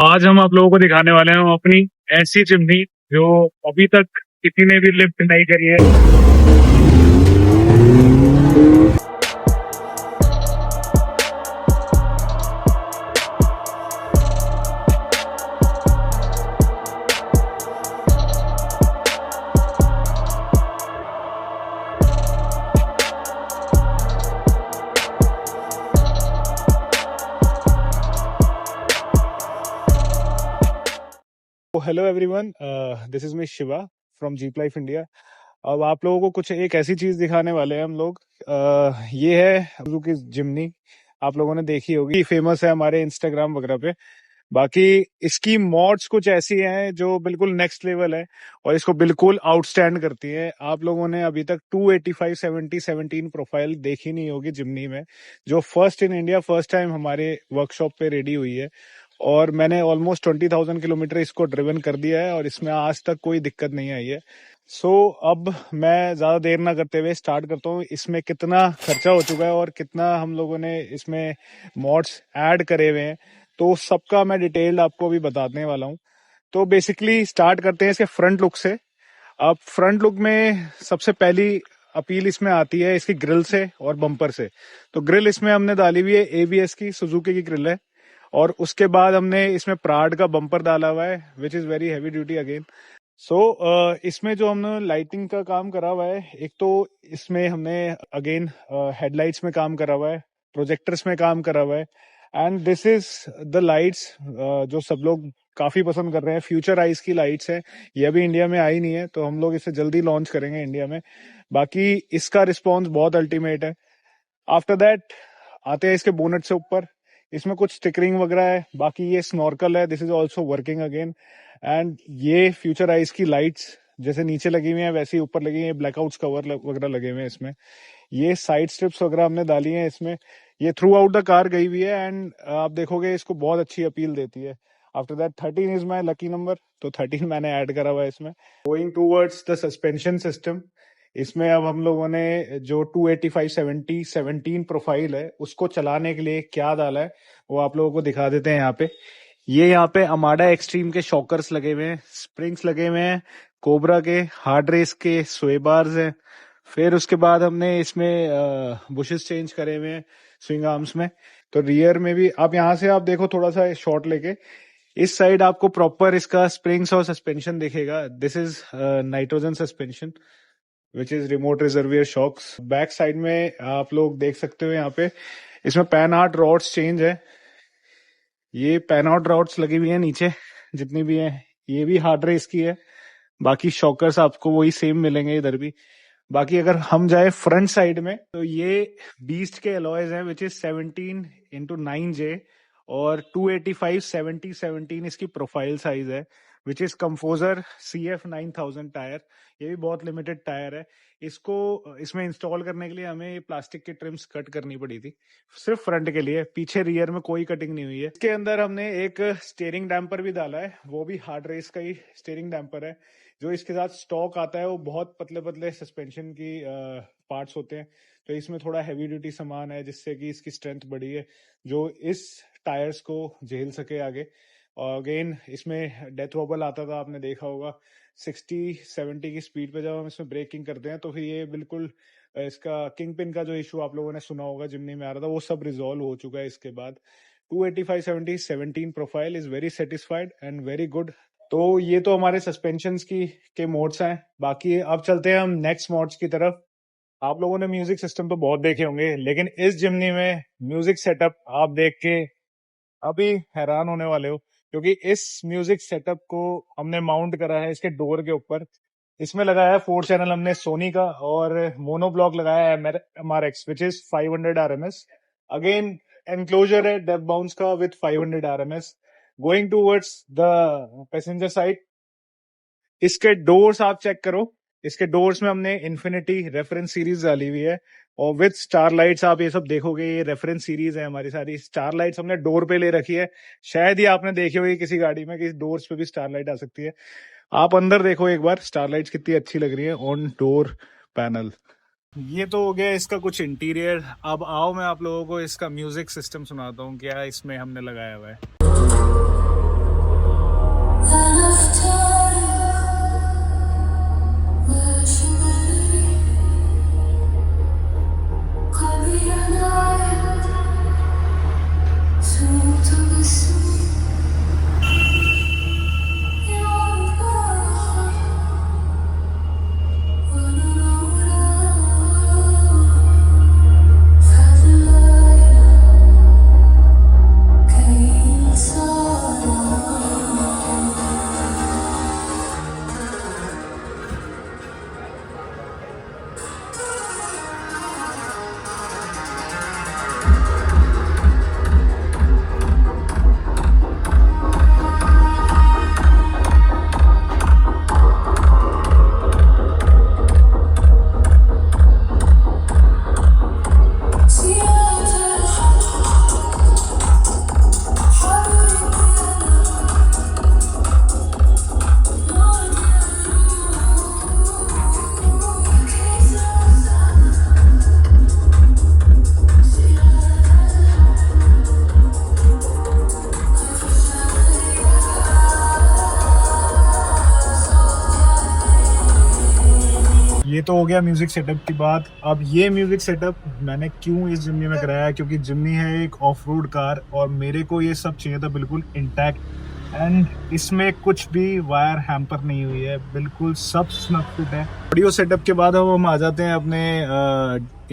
आज हम आप लोगों को दिखाने वाले हैं अपनी ऐसी चिमनी जो अभी तक किसी ने भी लिफ्ट नहीं करी है। Hello everyone, this is me Shiva from jeep life India. अब आप लोगों को कुछ एक ऐसी चीज दिखाने वाले हैं हम लोग। ये है सुजुकी जिमनी। आप लोगों ने देखी होगी, फेमस है हमारे इंस्टाग्राम वगैरह पे। बाकी इसकी मॉड्स कुछ ऐसी हैं जो बिल्कुल नेक्स्ट लेवल है और इसको बिल्कुल आउटस्टैंड करती हैं। आप लोगों ने अभी तक 285 70 17 प्रोफाइल देखी नहीं होगी जिमनी में, जो first in India first time हमारे वर्कशॉप पे रेडी हुई है। और मैंने ऑलमोस्ट 20,000 किलोमीटर इसको ड्रिवन कर दिया है और इसमें आज तक कोई दिक्कत नहीं आई है। अब मैं ज्यादा देर ना करते हुए स्टार्ट करता हूँ। इसमें कितना खर्चा हो चुका है और कितना हम लोगों ने इसमें मॉड्स ऐड करे हुए हैं, तो सबका मैं डिटेल्ड आपको अभी बताने वाला हूँ। तो बेसिकली स्टार्ट करते हैं इसके फ्रंट लुक से। अब फ्रंट लुक में सबसे पहली अपील इसमें आती है इसकी ग्रिल से और बम्पर से। तो ग्रिल इसमें हमने डाली हुई है एबीएस की, सुजुकी की ग्रिल है। और उसके बाद हमने इसमें प्राड का बम्पर डाला हुआ है which is very heavy duty again. इसमें जो हमने लाइटिंग का काम करा हुआ है, एक तो इसमें हमने अगेन हेडलाइट्स में काम करा हुआ है, प्रोजेक्टर्स में काम करा हुआ है। And this is the lights जो सब लोग काफी पसंद कर रहे हैं। फ्यूचर आइज की लाइट्स है, ये अभी इंडिया में आई नहीं है, तो हम लोग इसे जल्दी लॉन्च करेंगे इंडिया में। बाकी इसका रिस्पॉन्स बहुत अल्टीमेट है। आफ्टर दैट आते हैं इसके बोनट से ऊपर। इसमें कुछ स्टिकरिंग वगैरह है। बाकी ये स्नॉर्कल है, this is also working again. And ये फ्यूचर आइज की लाइट्स जैसे नीचे लगी हुई है वैसे ही ऊपर लगी है। ब्लैकआउट्स कवर वगैरह लगे हुए हैं इसमें। ये साइड स्ट्रिप्स वगैरह हमने डाली हैं इसमें। ये थ्रू आउट द कार गई हुई है एंड आप देखोगे इसको बहुत अच्छी अपील देती है। After that 13 is my lucky number, तो 13 मैंने ऐड करा हुआ है इसमें। Going towards the suspension system, इसमें अब हम लोगों ने जो 285 70 17 प्रोफाइल है उसको चलाने के लिए क्या डाला है वो आप लोगों को दिखा देते हैं यहाँ पे। ये यहाँ पे अमाडा एक्सट्रीम के शॉकर्स लगे हुए हैं, स्प्रिंग्स लगे हुए हैं, कोबरा के हार्ड रेस के स्वे बार्स हैं। फिर उसके बाद हमने इसमें बुशेस चेंज करे हुए हैं स्विंग आर्म्स में। तो रियर में भी आप यहाँ से आप देखो थोड़ा सा शॉट लेके, इस साइड आपको प्रॉपर इसका स्प्रिंग्स और सस्पेंशन दिखेगा। This is nitrogen suspension which is remote reservoir shocks. Back side में आप लोग देख सकते हो यहाँ पे इसमें पैन आउट रॉड्स चेंज है। ये पैन आउट रॉड्स लगी हुई है नीचे जितनी भी है, ये भी हार्ड रेस की है। बाकी शॉकर्स आपको वही सेम मिलेंगे इधर भी। बाकी अगर हम जाए फ्रंट साइड में, तो ये बीस्ट के अलॉयज हैं विच इज 17x9J और 285 70 17 इसकी प्रोफाइल साइज है विच इज कंफोजर CF 9000 टायर। ये भी बहुत लिमिटेड टायर है। इसको इसमें इंस्टॉल करने के लिए हमें प्लास्टिक की ट्रिम्स कट करनी पड़ी थी सिर्फ फ्रंट के लिए, पीछे रियर में कोई कटिंग नहीं हुई है। इसके अंदर हमने एक स्टीयरिंग डैम्पर भी डाला है, वो भी हार्ड रेस का ही स्टीयरिंग डैम्पर है। जो इसके साथ स्टॉक आता है वो बहुत पतले पतले सस्पेंशन की पार्ट्स होते हैं, तो इसमें थोड़ा हैवी ड्यूटी सामान है जिससे कि इसकी स्ट्रेंथ बढ़ी है जो इस टायर्स को झेल सके आगे। और अगेन इसमें डेथ वॉबल आता था, आपने देखा होगा 60 70 की स्पीड पे जब हम इसमें ब्रेकिंग करते हैं तो फिर ये बिल्कुल इसका किंग पिन का जो इशू आप लोगों ने सुना होगा जिमनी में आ रहा था, वो सब रिजॉल्व हो चुका है इसके बाद। 285 70 17 profile is very satisfied and very good. तो ये तो हमारे सस्पेंशंस की के मोड्स हैं। बाकी अब चलते हैं हम नेक्स्ट मोड्स की तरफ। आप लोगों ने म्यूजिक सिस्टम तो बहुत देखे होंगे, लेकिन इस जिमनी में म्यूजिक सेटअप आप देख के अभी हैरान होने वाले हो, क्योंकि इस म्यूजिक सेटअप को हमने माउंट करा है इसके डोर के ऊपर। इसमें लगाया है 4 चैनल हमने सोनी का और मोनो ब्लॉक लगाया है MRX which is 500 RMS। Again enclosure है डेप बाउंस का with 500 RMS। Going towards the passenger side, इसके डोर्स आप चेक करो। इसके डोर्स में हमने इन्फिनिटी रेफरेंस सीरीज डाली हुई है और विद स्टार लाइट्स आप ये सब देखोगे, ये रेफरेंस सीरीज है हमारी सारी। स्टार लाइट्स हमने डोर पे ले रखी है, शायद ही आपने देखी होगी किसी गाड़ी में कि डोर्स पे भी स्टार लाइट आ सकती है। आप अंदर देखो एक बार स्टार लाइट्स कितनी अच्छी लग रही है ऑन डोर पैनल। ये तो हो गया इसका कुछ इंटीरियर। अब आओ मैं आप लोगों को इसका म्यूजिक सिस्टम सुनाता हूँ क्या इसमें हमने लगाया हुआ है। ये तो हो गया म्यूजिक सेटअप की बात। अब ये म्यूजिक सेटअप मैंने क्यों इस जिम्नी में कराया, क्योंकि जिम्नी है एक ऑफ रोड कार और मेरे को ये सब चाहिए था बिल्कुल इंटैक्ट। एंड इसमें कुछ भी वायर हैम्पर नहीं हुई है, बिल्कुल सब स्नफ फिट है। ऑडियो सेटअप के बाद हम आ जाते हैं अपने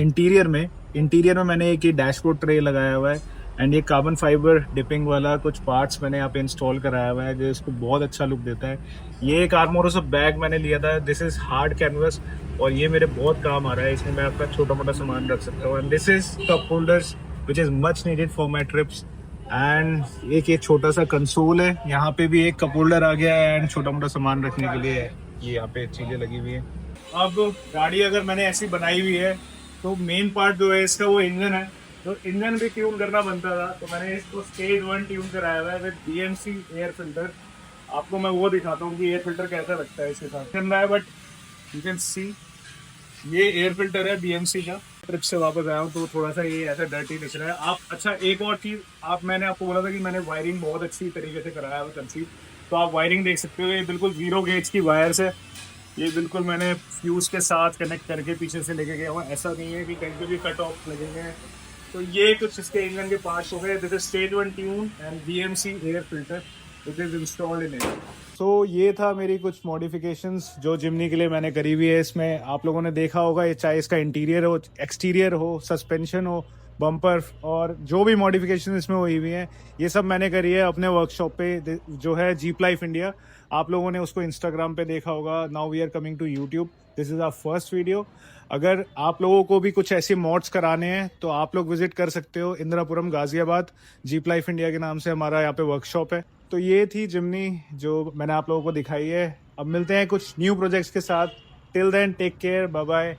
इंटीरियर में। इंटीरियर में मैंने एक ये डैशबोर्ड ट्रे लगाया हुआ है एंड ये कार्बन फाइबर डिपिंग वाला कुछ पार्ट्स मैंने यहाँ पे इंस्टॉल कराया हुआ है जो इसको बहुत अच्छा लुक देता है। ये एक आर्मोरो सा बैग मैंने लिया था, दिस इज हार्ड कैनवस और ये मेरे बहुत काम आ रहा है। इसमें मैं अपना छोटा मोटा सामान रख सकता हूँ and this is cup holders which is much needed for my trips. And एक ये छोटा सा कंसोल है, यहाँ पे भी एक कप होल्डर आ गया है एंड छोटा मोटा सामान रखने के लिए ये यहाँ पे चीजें लगी हुई है। अब गाड़ी अगर मैंने ऐसी बनाई हुई है तो मेन पार्ट जो है इसका वो इंजन है, तो इंजन भी ट्यून करना बनता था, तो मैंने इसको स्टेज 1 ट्यून कराया हुआ है विद BMC एयर फिल्टर। आपको मैं वो दिखाता हूँ कि एयर फिल्टर कैसा लगता है इसके साथ करना है, बट यू कैन सी ये एयर फिल्टर है BMC का। ट्रिप से वापस आया हूँ तो थोड़ा सा ये ऐसा डर्टी दिख रहा है। आप अच्छा एक और चीज़, मैंने आपको बोला था कि मैंने वायरिंग बहुत अच्छी तरीके से कराया हुआ कंसीव, तो आप वायरिंग देख सकते हो। ये बिल्कुल 0 गेज की वायर्स है, ये बिल्कुल मैंने फ्यूज के साथ कनेक्ट करके पीछे से लेके गया हूँ, ऐसा नहीं है कि कहीं पे भी कट ऑफ लगेंगे। तो ये कुछ इसके इंजन के पार्ट्स हो गए। This is stage 1 tune and BMC air filter it is installed in it. So ये था मेरी कुछ मॉडिफिकेशंस जो जिम्नी के लिए मैंने करी हुई है। इसमें आप लोगों ने देखा होगा, ये चाहे इसका इंटीरियर हो, एक्सटीरियर हो, सस्पेंशन हो, बम्पर और जो भी मॉडिफिकेशन इसमें हुई हुई हैं, ये सब मैंने करी है अपने वर्कशॉप पे जो है जीप लाइफ इंडिया। आप लोगों ने उसको इंस्टाग्राम पे देखा होगा। Now we are coming to YouTube, this is our first video. अगर आप लोगों को भी कुछ ऐसे मॉड्स कराने हैं तो आप लोग विजिट कर सकते हो Indirapuram Ghaziabad, jeep life India के नाम से हमारा यहाँ पे वर्कशॉप है। तो ये थी जिम्नी जो मैंने आप लोगों को दिखाई है। अब मिलते हैं कुछ न्यू प्रोजेक्ट्स के साथ। Till then take care, bye bye.